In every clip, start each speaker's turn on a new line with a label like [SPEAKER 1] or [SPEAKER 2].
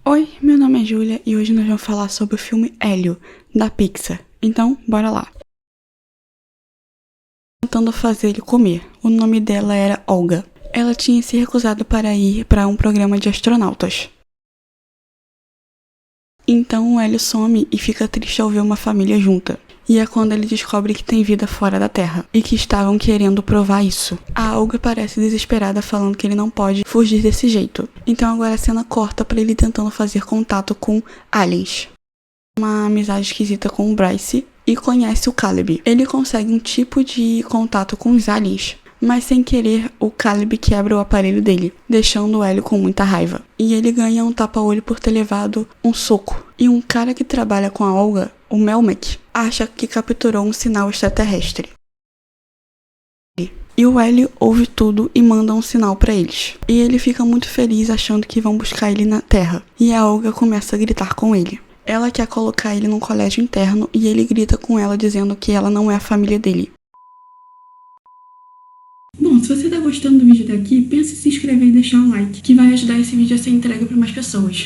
[SPEAKER 1] Oi, meu nome é Júlia e hoje nós vamos falar sobre o filme Hélio, da Pixar. Então, bora lá. Tentando fazer ele comer. O nome dela era Olga. Ela tinha se recusado para ir para um programa de astronautas. Então o Hélio some e fica triste ao ver uma família junta. E é quando ele descobre que tem vida fora da Terra e que estavam querendo provar isso. A Olga parece desesperada falando que ele não pode fugir desse jeito. Então agora a cena corta para ele tentando fazer contato com aliens. Uma amizade esquisita com o Bryce e conhece o Caleb. Ele consegue um tipo de contato com os aliens, mas sem querer o Caleb quebra o aparelho dele, deixando o Hélio com muita raiva. E ele ganha um tapa-olho por ter levado um soco. E um cara que trabalha com a Olga, o Melmac, acha que capturou um sinal extraterrestre. E o Hélio ouve tudo e manda um sinal pra eles. E ele fica muito feliz achando que vão buscar ele na Terra. E a Olga começa a gritar com ele. Ela quer colocar ele num colégio interno e ele grita com ela dizendo que ela não é a família dele.
[SPEAKER 2] Bom, se você tá gostando do vídeo até aqui, pensa em se inscrever e deixar um like, que vai ajudar esse vídeo a ser entregue para mais pessoas.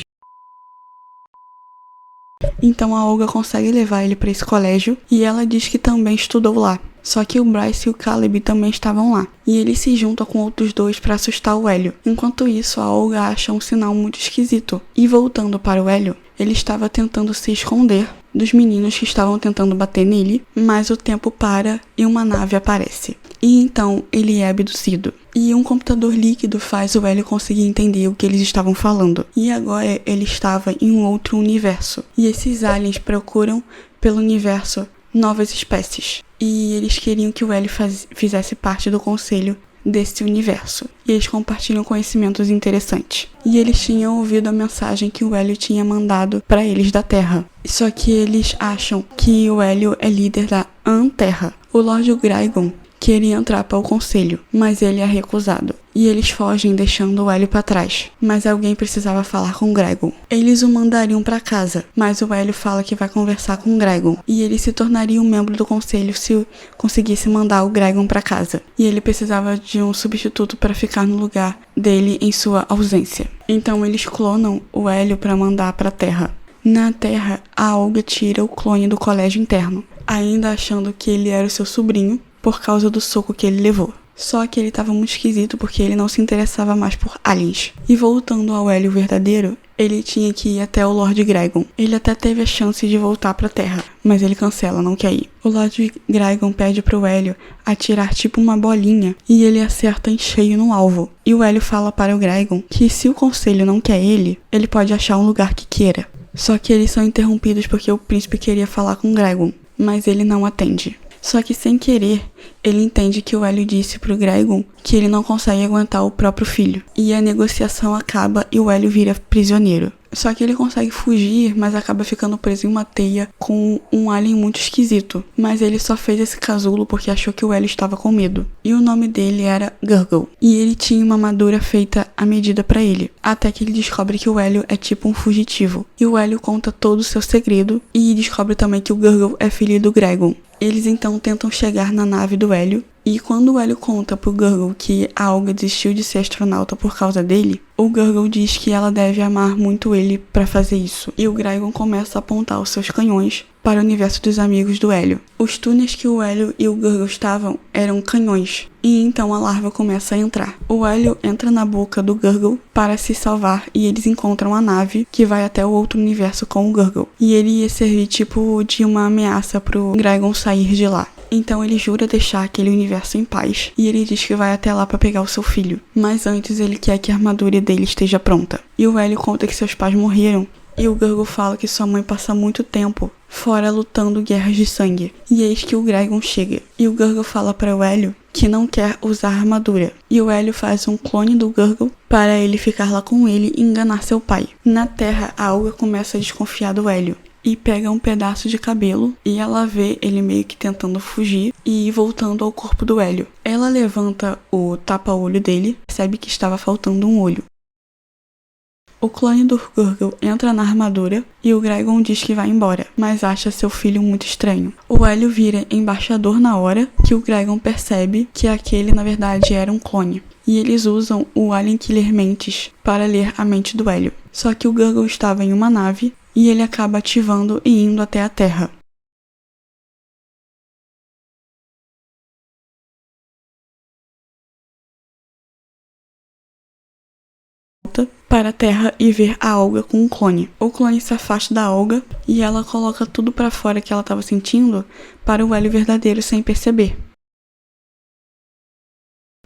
[SPEAKER 1] Então a Olga consegue levar ele para esse colégio e ela diz que também estudou lá. Só que o Bryce e o Caleb também estavam lá. E eles se juntam com outros dois para assustar o Hélio. Enquanto isso, a Olga acha um sinal muito esquisito. E voltando para o Hélio, ele estava tentando se esconder dos meninos que estavam tentando bater nele, mas o tempo para e uma nave aparece. E então ele é abduzido. E um computador líquido faz o Hélio conseguir entender o que eles estavam falando. E agora ele estava em um outro universo. E esses aliens procuram pelo universo novas espécies. E eles queriam que o Hélio fizesse parte do conselho desse universo. E eles compartilham conhecimentos interessantes. E eles tinham ouvido a mensagem que o Hélio tinha mandado para eles da Terra. Só que eles acham que o Hélio é líder da Anterra. O Lord Graigon queria entrar para o conselho, mas ele é recusado. E eles fogem deixando o Hélio para trás. Mas alguém precisava falar com o Graigon. Eles o mandariam para casa, mas o Hélio fala que vai conversar com o Graigon. E ele se tornaria um membro do conselho se conseguisse mandar o Graigon para casa. E ele precisava de um substituto para ficar no lugar dele em sua ausência. Então eles clonam o Hélio para mandar para a Terra. Na Terra, a Olga tira o clone do colégio interno, ainda achando que ele era o seu sobrinho, por causa do soco que ele levou. Só que ele estava muito esquisito porque ele não se interessava mais por aliens. E voltando ao Hélio verdadeiro, ele tinha que ir até o Lord Graigon. Ele até teve a chance de voltar pra Terra, mas ele cancela, não quer ir. O Lord Graigon pede pro Hélio atirar tipo uma bolinha e ele acerta em cheio no alvo. E o Hélio fala para o Graigon que se o conselho não quer ele pode achar um lugar que queira. Só que eles são interrompidos porque o príncipe queria falar com o Graigon, mas ele não atende. Só que sem querer, ele entende que o Hélio disse pro Graigon que ele não consegue aguentar o próprio filho. E a negociação acaba e o Hélio vira prisioneiro. Só que ele consegue fugir, mas acaba ficando preso em uma teia com um alien muito esquisito. Mas ele só fez esse casulo porque achou que o Hélio estava com medo. E o nome dele era Gurgle. E ele tinha uma armadura feita à medida pra ele. Até que ele descobre que o Hélio é tipo um fugitivo. E o Hélio conta todo o seu segredo e descobre também que o Gurgle é filho do Graigon. Eles então tentam chegar na nave do Hélio, e quando o Hélio conta pro Gurgle que a Olga desistiu de ser astronauta por causa dele, o Gurgle diz que ela deve amar muito ele pra fazer isso, e o Graigon começa a apontar os seus canhões para o universo dos amigos do Hélio. Os túneis que o Hélio e o Gurgle estavam eram canhões, e então a larva começa a entrar. O Hélio entra na boca do Gurgle para se salvar e eles encontram a nave que vai até o outro universo com o Gurgle. E ele ia servir tipo de uma ameaça pro Graigon sair de lá. Então ele jura deixar aquele universo em paz e ele diz que vai até lá para pegar o seu filho. Mas antes ele quer que a armadura dele esteja pronta. E o Hélio conta que seus pais morreram. E o Gurgle fala que sua mãe passa muito tempo fora lutando guerras de sangue. E eis que o Graigon chega. E o Gurgle fala para o Hélio que não quer usar armadura. E o Hélio faz um clone do Gurgle para ele ficar lá com ele e enganar seu pai. Na Terra, a Olga começa a desconfiar do Hélio. E pega um pedaço de cabelo e ela vê ele meio que tentando fugir e voltando ao corpo do Hélio. Ela levanta o tapa-olho dele e percebe que estava faltando um olho. O clone do Gurgle entra na armadura e o Graigon diz que vai embora, mas acha seu filho muito estranho. O Hélio vira embaixador na hora que o Graigon percebe que aquele na verdade era um clone. e eles usam o Alien Killer Mentes para ler a mente do Hélio. Só que o Gurgle estava em uma nave e ele acaba ativando e indo até a Terra. Para a Terra e ver a Olga com um clone. O clone se afasta da Olga e ela coloca tudo pra fora que ela estava sentindo para o Hélio verdadeiro sem perceber.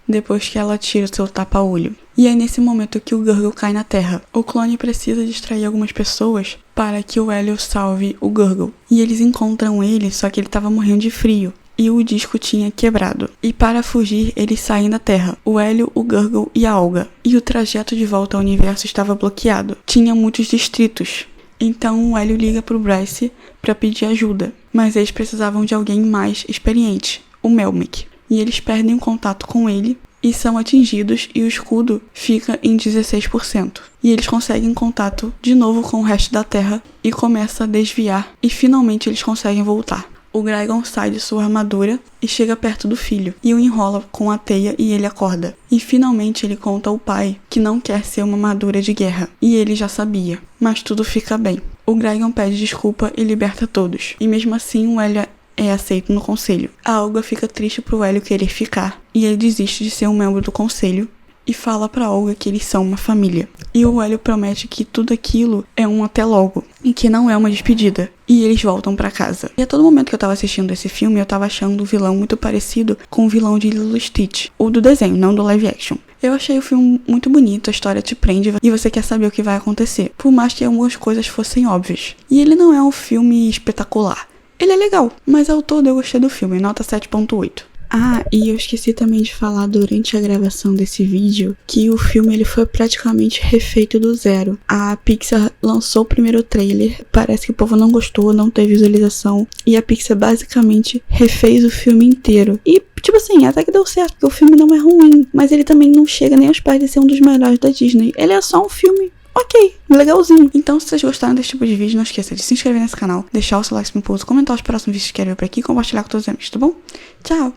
[SPEAKER 1] Depois que ela tira o seu tapa-olho. E é nesse momento que o Gurgle cai na Terra. O clone precisa distrair algumas pessoas para que o Hélio salve o Gurgle. E eles encontram ele, só que ele estava morrendo de frio. E o disco tinha quebrado. E para fugir, eles saem da Terra. O Hélio, o Gurgle e a Olga. E o trajeto de volta ao universo estava bloqueado. Tinha muitos distritos. Então o Hélio liga pro Bryce para pedir ajuda. Mas eles precisavam de alguém mais experiente, o Melmac. E eles perdem o contato com ele e são atingidos e o escudo fica em 16%. E eles conseguem contato de novo com o resto da Terra e começa a desviar e finalmente eles conseguem voltar. O Grygon sai de sua armadura e chega perto do filho, e o enrola com a teia e ele acorda. E finalmente ele conta ao pai que não quer ser uma armadura de guerra, e ele já sabia, mas tudo fica bem. O Grygon pede desculpa e liberta todos, e mesmo assim o Hélio é aceito no conselho. A Olga fica triste pro Hélio querer ficar, e ele desiste de ser um membro do conselho, e fala pra Olga que eles são uma família. E o Hélio promete que tudo aquilo é um até logo, e que não é uma despedida. E eles voltam pra casa. E a todo momento que eu tava assistindo esse filme, eu tava achando o vilão muito parecido com o vilão de Lilo e Stitch. O do desenho, não do live action. Eu achei o filme muito bonito, a história te prende e você quer saber o que vai acontecer. Por mais que algumas coisas fossem óbvias. E ele não é um filme espetacular. Ele é legal, mas ao todo eu gostei do filme, nota 7.8. Ah, e eu esqueci também de falar durante a gravação desse vídeo que o filme ele foi praticamente refeito do zero. A Pixar lançou o primeiro trailer, parece que o povo não gostou, não teve visualização, e a Pixar basicamente refez o filme inteiro. E, tipo assim, até que deu certo, porque o filme não é ruim, mas ele também não chega nem aos pés de ser um dos melhores da Disney. Ele é só um filme ok, legalzinho. Então, se vocês gostaram desse tipo de vídeo, não esqueça de se inscrever nesse canal, deixar o seu like se me pôs, comentar os próximos vídeos que querem ver por aqui e compartilhar com todos os amigos, tá bom? Tchau!